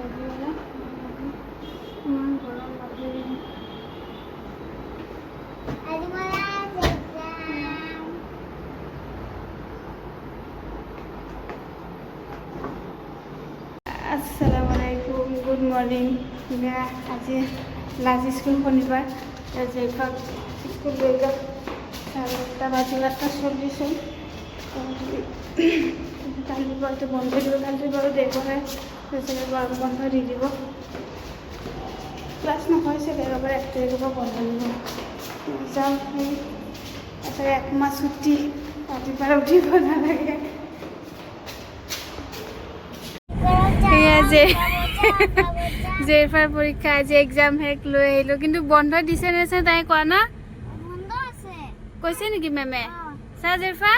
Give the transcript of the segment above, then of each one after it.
Assalamualaikum, good morning. আজি last school শনিবাৰ জেফাক school লৈ যাম 8:30 বাজিলাটা চলিছোঁ কালি বাৰু বন্ধ দিব কালি বাৰু দেওবাৰে গৰম বন্ধ দি দিব ক্লাছ নহৈছে দেওবাৰে 1 তাৰিখৰ পৰা বন্ধ দিব যাওঁ তাৰপিছত 1 মাহ ছুটি ৰাতিপুৱা উঠিব নালাগে জেফাৰ পৰীক্ষা আজি এক্সাম শেষ লৈ আহিলোঁ কিন্তু বন্ধ দিছে নেছে তাই কোৱা না কৈছে নেকি মেমে চা জেফা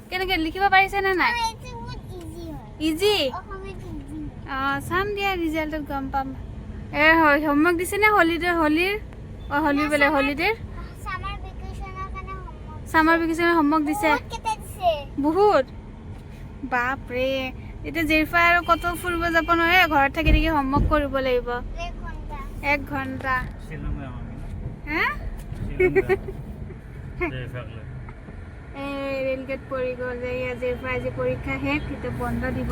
কেনেকৈ লিখিব পাৰিছে নে নাই ইজি চাম দিয়া ৰিজাল্টত গম পাম হোমৱৰ্ক দিছে নে হলিডেৰ হোলী বোলে হলিডেৰ সামাৰ ভেকেশ্যনৰ হোমৱৰ্ক দিছে বহুত বাপৰে এতিয়া জেফা আৰু কত ফুৰিব যাব নোৱাৰে ঘৰত থাকি থাকি হোমৱৰ্ক কৰিব লাগিব 1 ঘণ্টা ৰেলগেট পৰি গ'ল জেফা আজি পৰীক্ষা শেষ এতিয়া বন্ধ দিব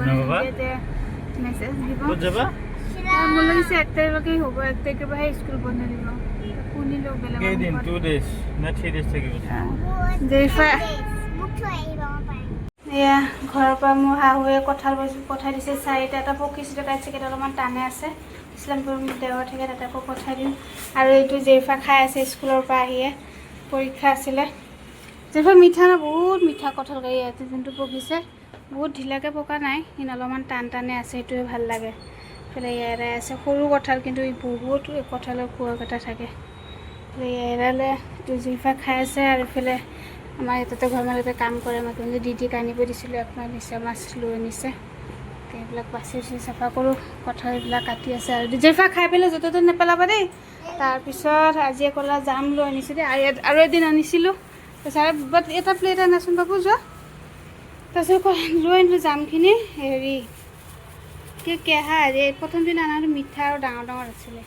মেছেজ দিব মোৰ লাগিছে 1 তাৰিখলৈকে হ'ব 1 তাৰিখৰ পৰা স্কুল বন্ধ দিব শুনিলোঁ জেফা এয়া ঘৰৰ পৰা মোৰ শাহুৱে কঁঠাল পঠাই দিছে 4টা এটা পকিছিলে কাইছে কেইটা অলপমান টানে আছে ইছলামপুৰ দেওৰ থাকে তাতে আকৌ পঠাই দিম আৰু এইটো জেফা খাই আছে স্কুলৰ পৰা আহিয়ে পৰীক্ষা আছিলে জেফা মিঠা না বহুত মিঠা কঁঠাল গাড়ী আছে যোনটো পকিছে বহুত ঢিলাকৈ পকা নাই কিন্তু অলপমান টান টানে আছে সেইটোৱে ভাল লাগে এইফালে এৰাই আছে সৰু কঁঠাল কিন্তু বহুত কঁঠালৰ খোৱা কটা থাকে এৰালে এইটো জেফা খাই আছে আৰু এইফালে আমাৰ ইয়াতে ঘৰ মাজতে কাম কৰে মাকে দিদিক আনিব দিছিলোঁ আপোনাৰ নিচা মাছ লৈ আনিছে এইবিলাক বাচি চাফা কৰোঁ কঁঠাল এইবিলাক কাটি আছে আৰু জেফা খাই পেলাই য'তে ত'তে নেপেলাবা দেই তাৰপিছত আজি ক'লা জাম লৈ আনিছোঁ দেই আৰু এদিন আনিছিলোঁ তাৰপিছত এটা প্লেট আনাচোন বাবু যোৱা তাৰপিছত লৈ আনিলোঁ জামখিনি হেৰি কি কেহা হেৰি প্ৰথম দিন অনাটো মিঠা আৰু ডাঙৰ ডাঙৰ আছিলে